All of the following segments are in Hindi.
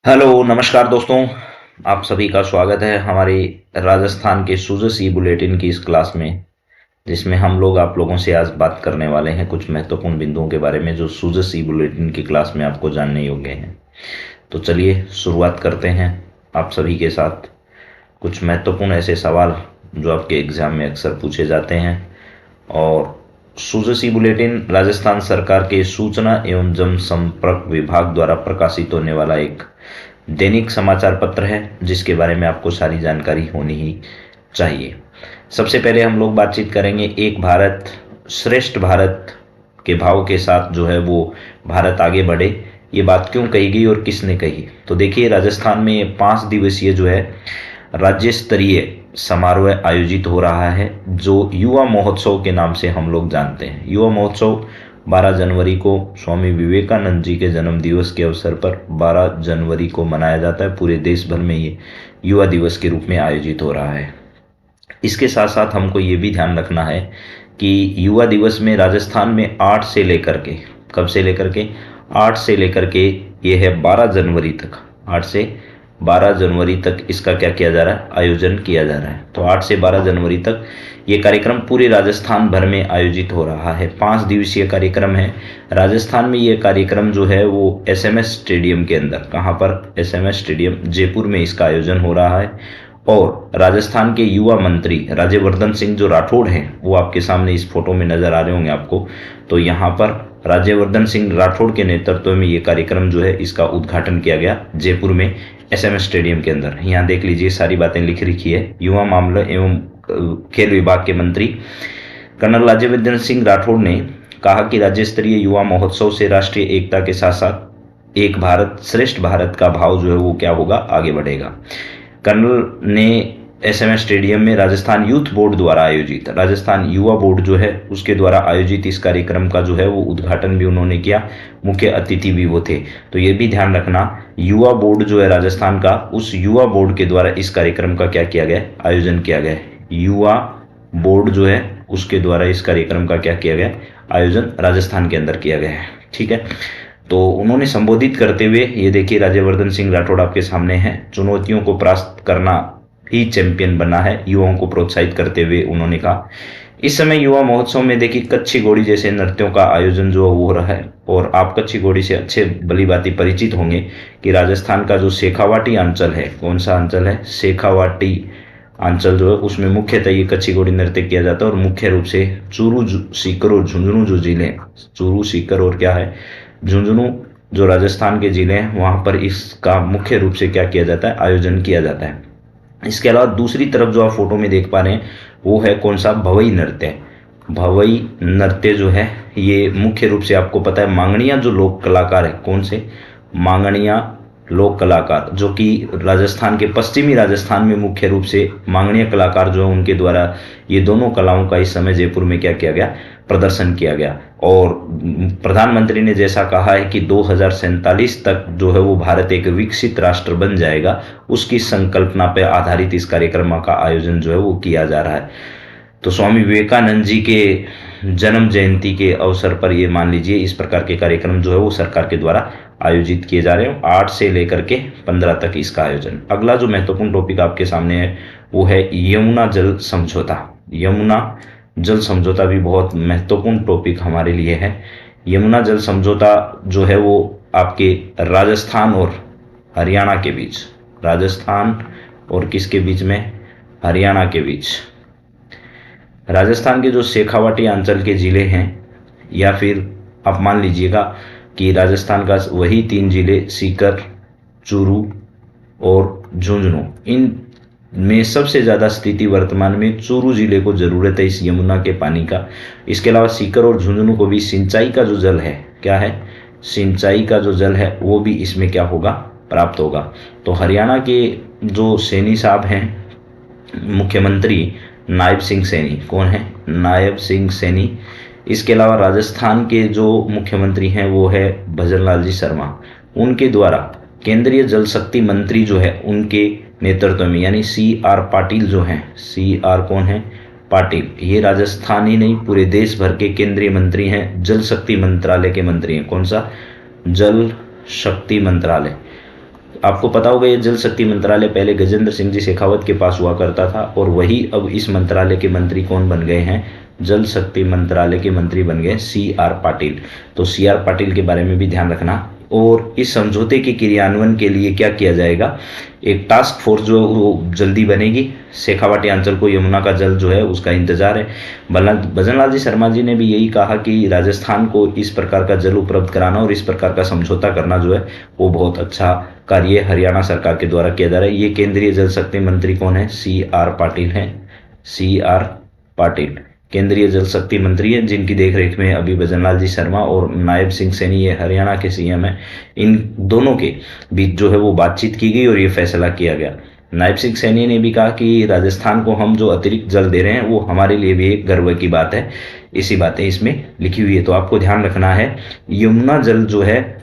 हेलो नमस्कार दोस्तों। आप सभी का स्वागत है हमारी राजस्थान के सूजस सी बुलेटिन की इस क्लास में, जिसमें हम लोग आप लोगों से आज बात करने वाले हैं कुछ महत्वपूर्ण बिंदुओं के बारे में जो सूजस सी बुलेटिन की क्लास में आपको जानने योग्य हैं। तो चलिए शुरुआत करते हैं आप सभी के साथ कुछ महत्वपूर्ण ऐसे सवाल जो आपके एग्जाम में अक्सर पूछे जाते हैं। और सूजसी बुलेटिन राजस्थान सरकार के सूचना एवं जनसंपर्क विभाग द्वारा प्रकाशित होने वाला एक दैनिक समाचार पत्र है, जिसके बारे में आपको सारी जानकारी होनी ही चाहिए। सबसे पहले हम लोग बातचीत करेंगे एक भारत श्रेष्ठ भारत के भाव के साथ जो है वो भारत आगे बढ़े, ये बात क्यों कही गई और किसने कही। तो देखिए, राजस्थान में 5 दिवसीय जो है राज्य स्तरीय समारोह आयोजित हो रहा है, जो युवा महोत्सव के नाम से हम लोग जानते हैं। युवा महोत्सव 12 जनवरी को स्वामी विवेकानंद जी के जन्म दिवस के अवसर पर 12 जनवरी को मनाया जाता है। पूरे देश भर में ये युवा दिवस के रूप में आयोजित हो रहा है। इसके साथ साथ हमको ये भी ध्यान रखना है कि युवा दिवस में राजस्थान में 8 से लेकर के, कब से लेकर के 8 से लेकर के ये है 12 जनवरी तक, 8 से 12 जनवरी तक इसका क्या किया जा रहा है, आयोजन किया जा रहा है। तो 8 से 12 जनवरी तक ये कार्यक्रम पूरे राजस्थान भर में आयोजित हो रहा है। 5 दिवसीय कार्यक्रम है। राजस्थान में ये कार्यक्रम जो है वो एसएमएस स्टेडियम के अंदर, कहाँ पर, एसएमएस स्टेडियम जयपुर में इसका आयोजन हो रहा है। और राजस्थान के युवा मंत्री राज्यवर्धन सिंह जो राठौड़ हैं, वो आपके सामने इस फोटो में नजर आ रहे होंगे आपको। तो यहाँ पर राज्यवर्धन सिंह राठौड़ के नेतृत्व में ये कार्यक्रम जो है इसका उद्घाटन किया गया जयपुर में एसएमएस स्टेडियम के अंदर। यहाँ देख लीजिए, सारी बातें लिख रखी है। युवा मामले एवं खेल विभाग के मंत्री कर्नल राज्यवर्धन सिंह राठौड़ ने कहा कि राज्य स्तरीय युवा महोत्सव से राष्ट्रीय एकता के साथ साथ एक भारत श्रेष्ठ भारत का भाव जो है वो क्या होगा, आगे बढ़ेगा। कर्नल ने एसएमएस स्टेडियम में राजस्थान यूथ बोर्ड द्वारा आयोजित, राजस्थान युवा बोर्ड जो है उसके द्वारा आयोजित इस कार्यक्रम का जो है वो उद्घाटन भी उन्होंने किया, मुख्य अतिथि भी वो थे। तो ये भी ध्यान रखना, युवा बोर्ड जो है राजस्थान का, उस युवा बोर्ड के द्वारा इस कार्यक्रम का क्या किया गया, आयोजन किया गया। युवा बोर्ड जो है उसके द्वारा इस कार्यक्रम का क्या किया गया, आयोजन राजस्थान के अंदर किया गया है। ठीक है। तो उन्होंने संबोधित करते हुए, ये देखिए राज्यवर्धन सिंह राठौड़ आपके सामने हैं, चुनौतियों को परास्त करना ही चैंपियन बना है, युवाओं को प्रोत्साहित करते हुए उन्होंने कहा। इस समय युवा महोत्सव में देखिए कच्ची घोड़ी जैसे नृत्यों का आयोजन जो हो रहा है। और आप कच्ची घोड़ी से अच्छे भली भांति परिचित होंगे कि राजस्थान का जो शेखावाटी अंचल है, कौन सा अंचल है, शेखावाटी अंचल जो है उसमें मुख्यतः ये कच्ची घोड़ी नृत्य किया जाता है। और मुख्य रूप से चूरू, सीकर और झुंझुनू जो जिले, चूरू, सीकर और क्या है, झुंझुनू जो राजस्थान के जिले हैं, वहां पर इसका मुख्य रूप से क्या किया जाता है, आयोजन किया जाता है। इसके अलावा दूसरी तरफ जो आप फोटो में देख पा रहे हैं वो है कौन सा, भवई नृत्य। भवई नृत्य जो है ये मुख्य रूप से आपको पता है मांगणिया जो लोक कलाकार है, कौन से, मांगणिया लोक कलाकार, जो कि राजस्थान के पश्चिमी राजस्थान में मुख्य रूप से मांगणिया कलाकार जो है उनके द्वारा ये दोनों कलाओं का इस समय जयपुर में क्या किया गया, प्रदर्शन किया गया। और प्रधानमंत्री ने जैसा कहा है कि 2047 तक जो है वो भारत एक विकसित राष्ट्र बन जाएगा, उसकी संकल्पना पर आधारित इस कार्यक्रम का आयोजन जो है वो किया जा रहा है। तो स्वामी विवेकानंद जी के जन्म जयंती के अवसर पर ये मान लीजिए इस प्रकार के कार्यक्रम जो है वो सरकार के द्वारा आयोजित किए जा रहे हैं। 8 से लेकर के 15 तक इसका आयोजन। अगला जो महत्वपूर्ण टॉपिक आपके सामने है वो है यमुना जल समझौता। यमुना जल समझौता भी बहुत महत्वपूर्ण टॉपिक हमारे लिए है। यमुना जल समझौता जो है वो आपके राजस्थान और हरियाणा के बीच, राजस्थान और किसके बीच में, हरियाणा के बीच, राजस्थान के जो शेखावाटी अंचल के जिले हैं, या फिर आप मान लीजिएगा कि राजस्थान का वही 3 जिले सीकर, चूरू और झुंझुनू, इन में सबसे ज़्यादा स्थिति वर्तमान में चूरू जिले को ज़रूरत है इस यमुना के पानी का। इसके अलावा सीकर और झुंझुनू को भी सिंचाई का जो जल है, क्या है, सिंचाई का जो जल है वो भी इसमें क्या होगा, प्राप्त होगा। तो हरियाणा के जो सैनी साहब हैं, मुख्यमंत्री नायब सिंह सैनी, कौन है, नायब सिंह सैनी। इसके अलावा राजस्थान के जो मुख्यमंत्री हैं वो है भजन लाल जी शर्मा, उनके द्वारा केंद्रीय जल शक्ति मंत्री जो है उनके नेतृत्व में, यानी CR पाटिल जो हैं, CR कौन है, पाटिल, ये राजस्थान ही नहीं पूरे देश भर के केंद्रीय मंत्री हैं, जल शक्ति मंत्रालय के मंत्री हैं। कौन सा, जल शक्ति मंत्रालय। आपको पता होगा ये जल शक्ति मंत्रालय पहले गजेंद्र सिंह जी शेखावत के पास हुआ करता था, और वही अब इस मंत्रालय के मंत्री कौन बन गए हैं, जल शक्ति मंत्रालय के मंत्री बन गए C R पाटिल। तो C R पाटिल के बारे में भी ध्यान रखना। और इस समझौते के क्रियान्वयन के लिए क्या किया जाएगा, एक टास्क फोर्स जो वो जल्दी बनेगी। शेखावाटी अंचल को यमुना का जल जो है उसका इंतजार है। भजनलाल जी शर्मा जी ने भी यही कहा कि राजस्थान को इस प्रकार का जल उपलब्ध कराना और इस प्रकार का समझौता करना जो है वो बहुत अच्छा कार्य हरियाणा सरकार के द्वारा किया जा रहा है। ये केंद्रीय जल शक्ति मंत्री कौन है, C R पाटिल है। C R पाटिल केंद्रीय जल शक्ति मंत्री है, जिनकी देखरेख में अभी भजनलाल जी शर्मा और नायब सिंह सैनी ये हरियाणा के CM है। इन दोनों के बीच जो है वो बातचीत की गई और ये फैसला किया गया। नायब सिंह सैनी ने भी कहा कि राजस्थान को हम जो अतिरिक्त जल दे रहे हैं वो हमारे लिए भी एक गर्व की बात है। इसी बातें इसमें लिखी हुई है। तो आपको ध्यान रखना है, यमुना जल जो है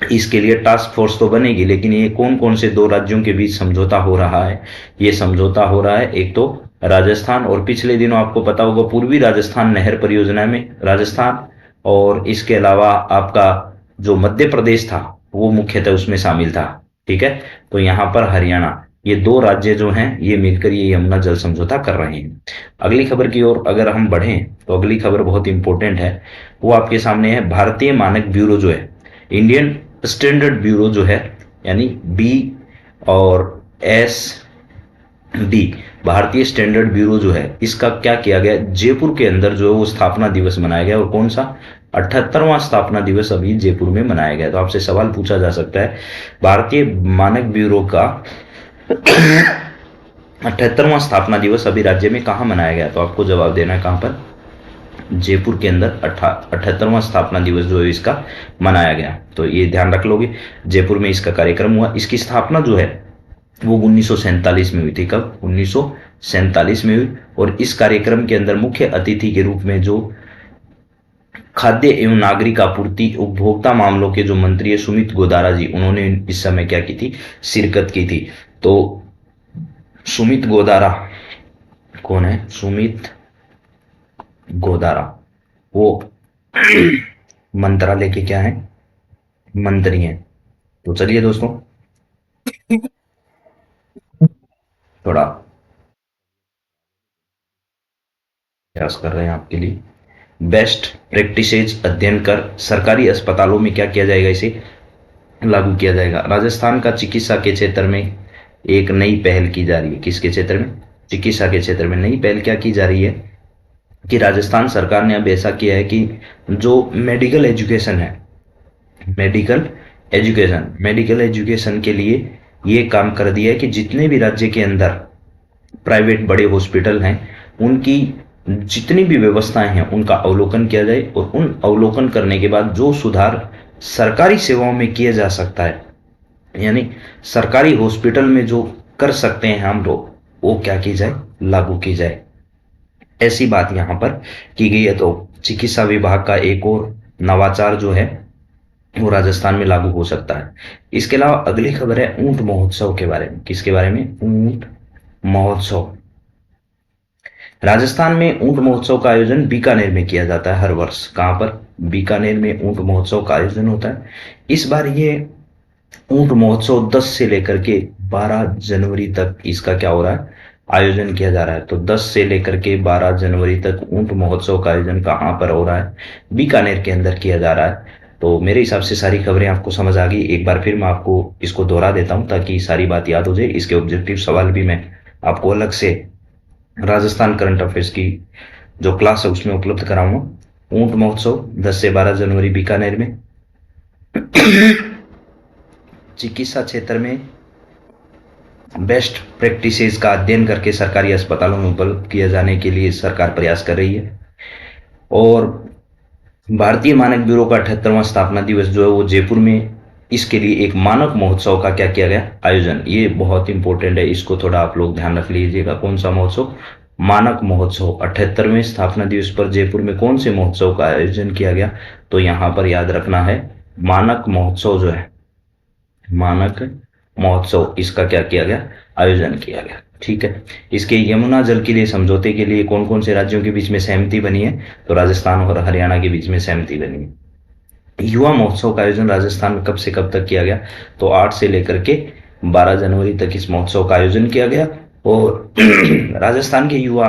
इसके लिए टास्क फोर्स तो बनेगी, लेकिन ये कौन कौन से दो राज्यों के बीच समझौता हो रहा है, ये समझौता हो रहा है एक तो राजस्थान, और पिछले दिनों आपको पता होगा पूर्वी राजस्थान नहर परियोजना में राजस्थान, और इसके अलावा आपका जो मध्य प्रदेश था वो मुख्यतः उसमें शामिल था। ठीक है, तो यहाँ पर हरियाणा, ये दो राज्य जो हैं ये मिलकर ये यमुना जल समझौता कर रहे हैं। अगली खबर की ओर अगर हम बढ़ें तो अगली खबर बहुत इंपॉर्टेंट है, वो आपके सामने है। भारतीय मानक ब्यूरो जो है, इंडियन स्टैंडर्ड ब्यूरो जो है, यानी BSD, भारतीय स्टैंडर्ड ब्यूरो जो है, इसका क्या किया गया, जयपुर के अंदर जो है वो स्थापना दिवस मनाया गया। और कौन सा, 78वां स्थापना दिवस अभी जयपुर में मनाया गया। तो आपसे सवाल पूछा जा सकता है, भारतीय मानक ब्यूरो का 78वां स्थापना दिवस अभी राज्य में कहाँ मनाया गया, तो आपको जवाब देना है कहाँ पर, जयपुर के अंदर 78वां स्थापना दिवस जो है इसका मनाया गया। तो ये ध्यान रख लोगे, जयपुर में इसका कार्यक्रम हुआ। इसकी स्थापना जो है वो 1947 में हुई थी। कब, 1947 में हुई। और इस कार्यक्रम के अंदर मुख्य अतिथि के रूप में जो खाद्य एवं नागरिक आपूर्ति उपभोक्ता मामलों के जो मंत्री है सुमित गोदारा जी, उन्होंने इस समय क्या की थी, शिरकत की थी। तो सुमित गोदारा कौन है, सुमित गोदारा वो मंत्रालय के क्या है, मंत्री हैं। तो चलिए दोस्तों, थोड़ा प्रयास कर रहे हैं आपके लिए। बेस्ट प्रैक्टिसेज अध्ययन कर सरकारी अस्पतालों में क्या किया जाएगा, इसे लागू किया जाएगा। राजस्थान का चिकित्सा के क्षेत्र में एक नई पहल की जा रही है। किसके क्षेत्र में, चिकित्सा के क्षेत्र में नई पहल क्या की जा रही है कि राजस्थान सरकार ने अब ऐसा किया है कि जो मेडिकल एजुकेशन है, मेडिकल एजुकेशन के लिए ये काम कर दिया है कि जितने भी राज्य के अंदर प्राइवेट बड़े हॉस्पिटल हैं उनकी जितनी भी व्यवस्थाएं हैं उनका अवलोकन किया जाए, और उन अवलोकन करने के बाद जो सुधार सरकारी सेवाओं में किया जा सकता है, यानी सरकारी हॉस्पिटल में जो कर सकते हैं हम लोग, वो क्या की जाए, लागू की जाए। ऐसी बात यहां पर की गई है। तो चिकित्सा विभाग का एक और नवाचार जो है वो राजस्थान में लागू हो सकता है। इसके अलावा अगली खबर है ऊंट महोत्सव के बारे में। किसके बारे में, ऊंट महोत्सव। राजस्थान में ऊंट महोत्सव का आयोजन बीकानेर में किया जाता है हर वर्ष। कहां पर, बीकानेर में ऊंट महोत्सव का आयोजन होता है। इस बार ये ऊंट महोत्सव 10 से लेकर के 12 जनवरी तक इसका क्या हो रहा है, आयोजन किया जा रहा है। तो 10 से लेकर के 12 जनवरी तक ऊंट महोत्सव का आयोजन कहां पर हो रहा है, बीकानेर के अंदर किया जा रहा है। तो मेरे हिसाब से सारी खबरें आपको समझ आ गई। एक बार फिर मैं आपको इसको दोहरा देता हूं ताकि सारी बात याद हो जाए। इसके ऑब्जेक्टिव सवाल भी मैं आपको अलग से राजस्थान करंट अफेयर्स की जो क्लास है उसमें उपलब्ध कराऊंगा। ऊंट महोत्सव 10 से 12 जनवरी बीकानेर में। चिकित्सा क्षेत्र में बेस्ट प्रैक्टिसेस का अध्ययन करके सरकारी अस्पतालों में उपलब्ध किए जाने के लिए सरकार प्रयास कर रही है। और भारतीय मानक ब्यूरो का 78वां स्थापना दिवस जो है वो जयपुर में, इसके लिए एक मानक महोत्सव का क्या किया गया, आयोजन। ये बहुत इंपॉर्टेंट है, इसको थोड़ा आप लोग ध्यान रख लीजिएगा। कौन सा महोत्सव, मानक महोत्सव। 78वें स्थापना दिवस पर जयपुर में कौन से महोत्सव का आयोजन किया गया, तो यहां पर याद रखना है मानक महोत्सव जो है, मानक महोत्सव, इसका क्या किया गया, आयोजन किया गया। ठीक है, इसके यमुना जल के लिए समझौते के लिए कौन कौन से राज्यों के बीच में सहमति बनी है, तो राजस्थान और हरियाणा के बीच में सहमति बनी है। युवा महोत्सव का आयोजन राजस्थान में कब से कब तक किया गया? तो 8 से लेकर के 12 जनवरी तक इस महोत्सव का आयोजन किया गया। और राजस्थान के युवा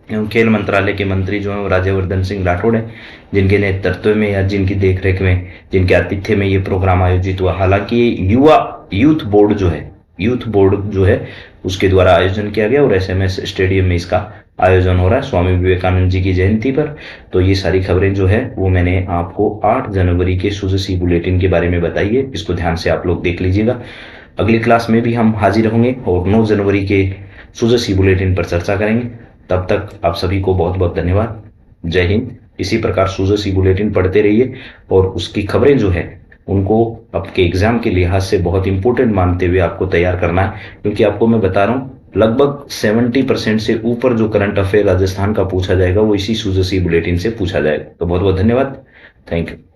एवं खेल मंत्रालय के मंत्री जो हैं वो राज्यवर्धन सिंह राठौड़ हैं, जिनके नेतृत्व में या जिनकी देखरेख में, जिनके आतिथ्य में ये प्रोग्राम आयोजित हुआ। हालांकि युवा यूथ बोर्ड जो है उसके द्वारा आयोजन किया गया और एसएमएस स्टेडियम में इसका आयोजन हो रहा है स्वामी विवेकानंद जी की जयंती पर। तो ये सारी खबरें जो है वो मैंने आपको 8 जनवरी के सुजसी बुलेटिन के बारे में बताई है, इसको ध्यान से आप लोग देख लीजिएगा। अगली क्लास में भी हम हाजिर होंगे और 9 जनवरी के सुजसी बुलेटिन पर चर्चा करेंगे। तब तक आप सभी को बहुत बहुत धन्यवाद। जय हिंद। इसी प्रकार सुजसी बुलेटिन पढ़ते रहिए और उसकी खबरें जो है उनको आपके एग्जाम के लिहाज से बहुत इंपॉर्टेंट मानते हुए आपको तैयार करना है, क्योंकि आपको मैं बता रहा हूँ लगभग 70% से ऊपर जो करंट अफेयर राजस्थान का पूछा जाएगा वो इसी सुजसी बुलेटिन से पूछा जाएगा। तो बहुत बहुत धन्यवाद। Thank you.